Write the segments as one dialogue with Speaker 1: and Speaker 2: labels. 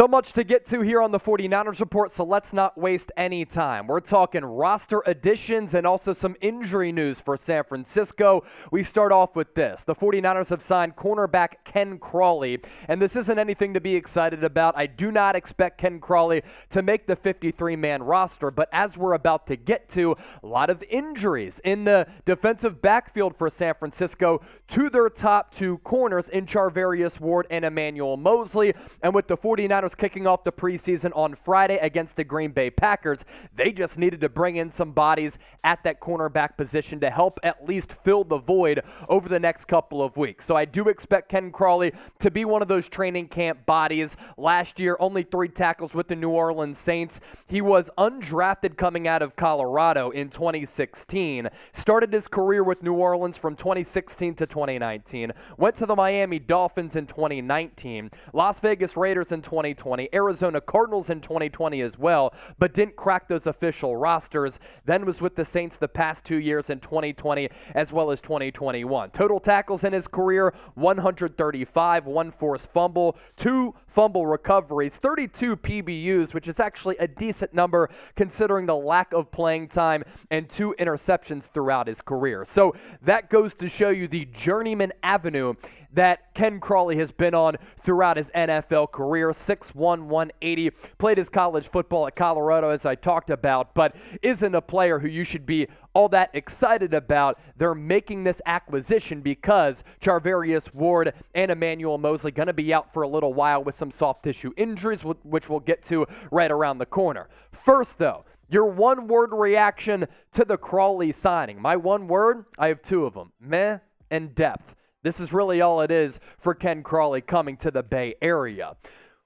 Speaker 1: So much to get to here on the 49ers Report, so let's not waste any time. We're talking roster additions and also some injury news for San Francisco. We start off with this. The 49ers have signed cornerback Ken Crawley, and this isn't anything to be excited about. I do not expect Ken Crawley to make the 53-man roster, but as we're about to get to, a lot of injuries in the defensive backfield for San Francisco to their top two corners in Charvarius Ward and Emmanuel Moseley, and with the 49ers kicking off the preseason on Friday against the Green Bay Packers, they just needed to bring in some bodies at that cornerback position to help at least fill the void over the next couple of weeks. So I do expect Ken Crawley to be one of those training camp bodies. Last year, only 3 tackles with the New Orleans Saints. He was undrafted coming out of Colorado in 2016. Started his career with New Orleans from 2016 to 2019. Went to the Miami Dolphins in 2019. Las Vegas Raiders in 2020, Arizona Cardinals in 2020 as well, but didn't crack those official rosters. Then was with the Saints the past 2 years in 2020 as well as 2021. Total tackles in his career, 135, 1 forced fumble, 2 fumble recoveries, 32 PBUs, which is actually a decent number considering the lack of playing time, and 2 interceptions throughout his career. So that goes to show you the journeyman avenue that Ken Crawley has been on throughout his NFL career. 6'1", 180, played his college football at Colorado, as I talked about, but isn't a player who you should be all that excited about. They're making this acquisition because Charvarius Ward and Emmanuel Moseley going to be out for a little while with some soft tissue injuries, which we'll get to right around the corner. First, though, your one-word reaction to the Crawley signing. My one word, I have 2 of them, meh and depth. This is really all it is for Ken Crawley coming to the Bay Area.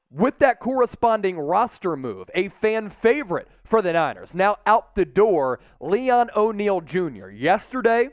Speaker 1: With that corresponding roster move, a fan favorite for the Niners. Now out the door, Leon O'Neal Jr. Yesterday,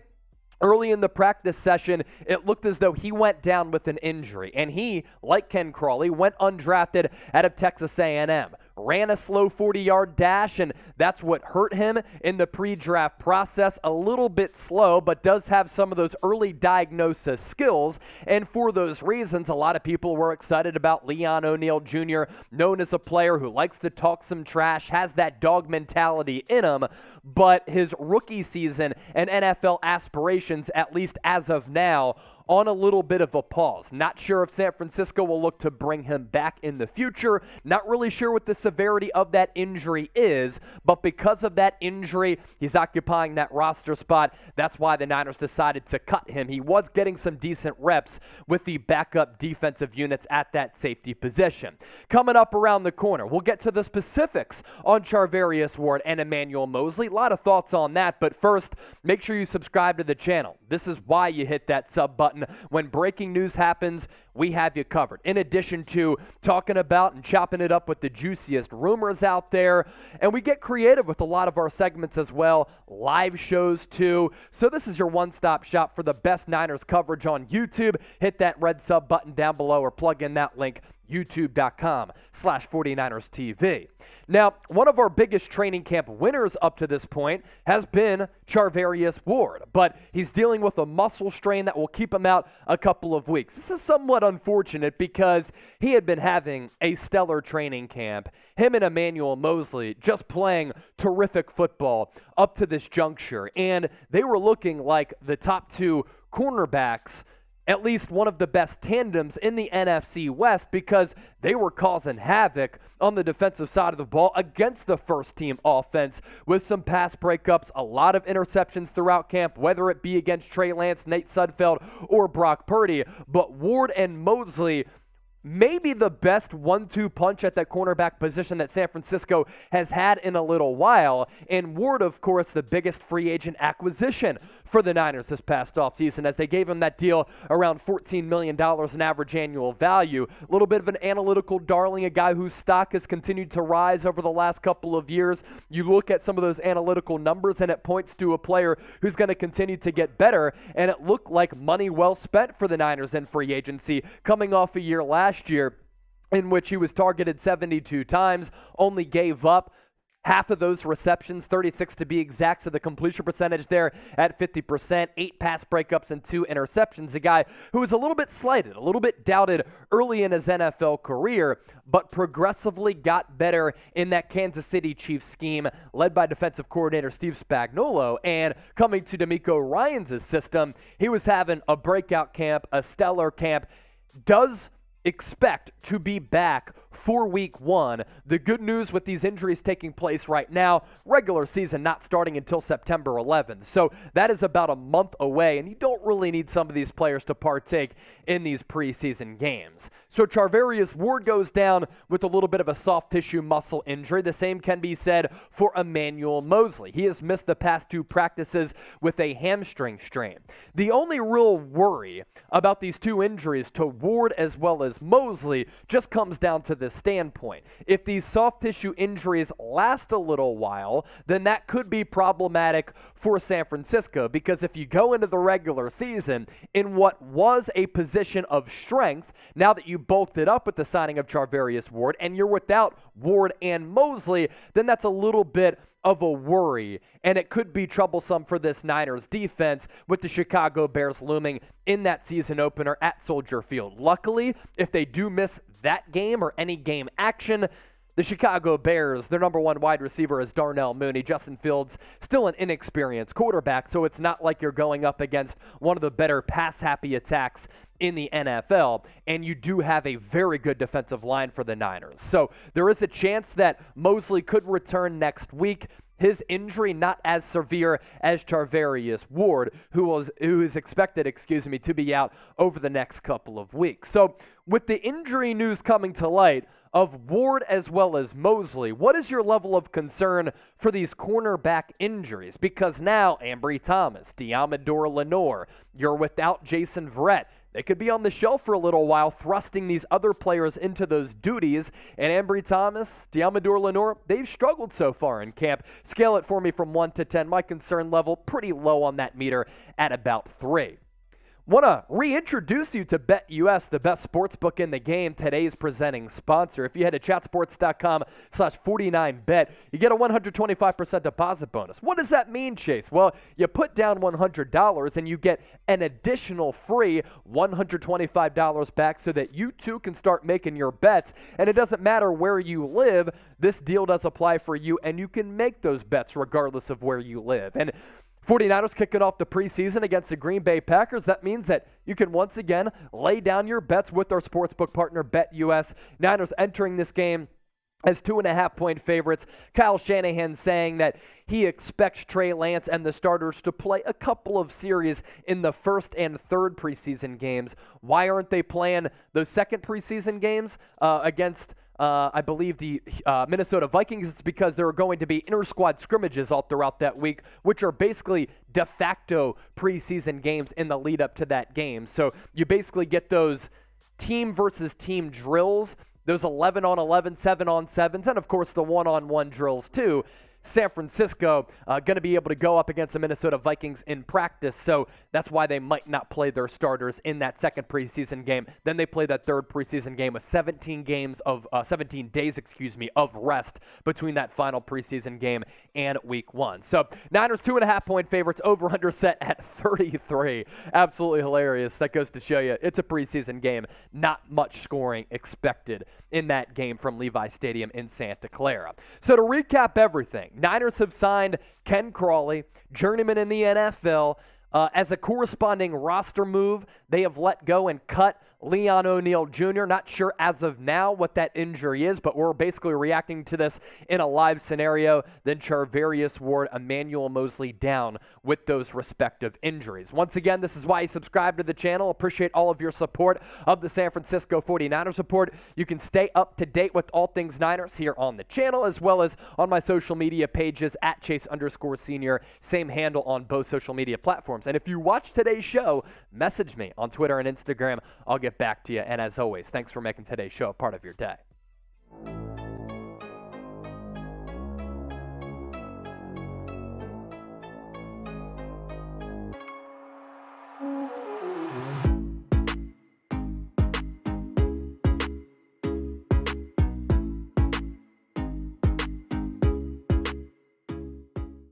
Speaker 1: early in the practice session, it looked as though he went down with an injury, and he, like Ken Crawley, went undrafted out of Texas A&M. Ran a slow 40-yard dash, and that's what hurt him in the pre-draft process. A little bit slow, but does have some of those early diagnosis skills. And for those reasons, a lot of people were excited about Leon O'Neal Jr., known as a player who likes to talk some trash, has that dog mentality in him. But his rookie season and NFL aspirations, at least as of now, on a little bit of a pause. Not sure if San Francisco will look to bring him back in the future. Not really sure what the severity of that injury is, but because of that injury, he's occupying that roster spot. That's why the Niners decided to cut him. He was getting some decent reps with the backup defensive units at that safety position. Coming up around the corner, we'll get to the specifics on Charvarius Ward and Emmanuel Moseley. A lot of thoughts on that, but first, make sure you subscribe to the channel. This is why you hit that sub button. When breaking news happens, we have you covered. In addition to talking about and chopping it up with the juiciest rumors out there, and we get creative with a lot of our segments as well, live shows too. So this is your one-stop shop for the best Niners coverage on YouTube. Hit that red sub button down below or plug in that link, youtube.com/49erstv. Now, one of our biggest training camp winners up to this point has been Charvarius Ward, but he's dealing with a muscle strain that will keep him out a couple of weeks. This is somewhat unfortunate because he had been having a stellar training camp. Him and Emmanuel Moseley just playing terrific football up to this juncture, and they were looking like the top 2 cornerbacks, at least one of the best tandems in the NFC West, because they were causing havoc on the defensive side of the ball against the first-team offense with some pass breakups, a lot of interceptions throughout camp, whether it be against Trey Lance, Nate Sudfeld, or Brock Purdy. But Ward and Moseley, maybe the best 1-2 punch at that cornerback position that San Francisco has had in a little while. And Ward, of course, the biggest free agent acquisition for the Niners this past offseason, as they gave him that deal around $14 million in average annual value. A little bit of an analytical darling, a guy whose stock has continued to rise over the last couple of years. You look at some of those analytical numbers, and it points to a player who's going to continue to get better, and it looked like money well spent for the Niners in free agency, coming off a year last year in which he was targeted 72 times, only gave up half of those receptions, 36 to be exact, so the completion percentage there at 50%, 8 pass breakups and 2 interceptions. A guy who was a little bit slighted, a little bit doubted early in his NFL career, but progressively got better in that Kansas City Chiefs scheme led by defensive coordinator Steve Spagnuolo. And coming to DeMeco Ryans' system, he was having a breakout camp, a stellar camp. Does expect to be back for week 1. The good news with these injuries taking place right now, regular season not starting until September 11th. So that is about a month away, and you don't really need some of these players to partake in these preseason games. So Charvarius Ward goes down with a little bit of a soft tissue muscle injury. The same can be said for Emmanuel Moseley. He has missed the past 2 practices with a hamstring strain. The only real worry about these 2 injuries to Ward as well as Moseley just comes down to this standpoint. If these soft tissue injuries last a little while, then that could be problematic for San Francisco, because if you go into the regular season in what was a position of strength, now that you bulked it up with the signing of Charvarius Ward and you're without Ward and Moseley, then that's a little bit of a worry, and it could be troublesome for this Niners defense with the Chicago Bears looming in that season opener at Soldier Field. Luckily, if they do miss that game or any game action, the Chicago Bears, their number 1 wide receiver is Darnell Mooney. Justin Fields, still an inexperienced quarterback, so it's not like you're going up against one of the better pass-happy attacks in the NFL, and you do have a very good defensive line for the Niners. So there is a chance that Moseley could return next week. His injury not as severe as Charvarius Ward, who is expected, to be out over the next couple of weeks. So with the injury news coming to light of Ward as well as Moseley, what is your level of concern for these cornerback injuries? Because now Ambry Thomas, Deommodore Lenoir, you're without Jason Verrett. They could be on the shelf for a little while, thrusting these other players into those duties. And Ambry Thomas, Deommodore Lenoir, they've struggled so far in camp. Scale it for me from 1 to 10. My concern level pretty low on that meter at about 3. Want to reintroduce you to BetUS, the best sports book in the game, today's presenting sponsor. If you head to chatsports.com/49bet, you get a 125% deposit bonus. What does that mean, Chase? Well, you put down $100 and you get an additional free $125 back so that you too can start making your bets. And it doesn't matter where you live, this deal does apply for you, and you can make those bets regardless of where you live. And 49ers kicking off the preseason against the Green Bay Packers. That means that you can once again lay down your bets with our sportsbook partner, BetUS. Niners entering this game as 2.5-point favorites. Kyle Shanahan saying that he expects Trey Lance and the starters to play a couple of series in the first and third preseason games. Why aren't they playing those second preseason games against I believe the Minnesota Vikings? It's because there are going to be inter-squad scrimmages all throughout that week, which are basically de facto preseason games in the lead up to that game. So you basically get those team versus team drills, those 11-on-11, 7-on-7s, and of course the 1-on-1 drills too. San Francisco going to be able to go up against the Minnesota Vikings in practice, so that's why they might not play their starters in that second preseason game. Then they play that third preseason game with 17 days of rest between that final preseason game and week 1. So Niners 2.5-point favorites, over-under set at 33. Absolutely hilarious. That goes to show you it's a preseason game. Not much scoring expected in that game from Levi Stadium in Santa Clara. So to recap everything, Niners have signed Ken Crawley, journeyman in the NFL. As a corresponding roster move, they have let go and cut Leon O'Neal Jr. Not sure as of now what that injury is, but we're basically reacting to this in a live scenario. Then Charvarius Ward, Emmanuel Moseley down with those respective injuries. Once again, this is why you subscribe to the channel. Appreciate all of your support of the San Francisco 49ers report. You can stay up to date with all things Niners here on the channel, as well as on my social media pages at Chase_Senior. Same handle on both social media platforms. And if you watch today's show, message me on Twitter and Instagram. I'll get back to you. And as always, thanks for making today's show a part of your day.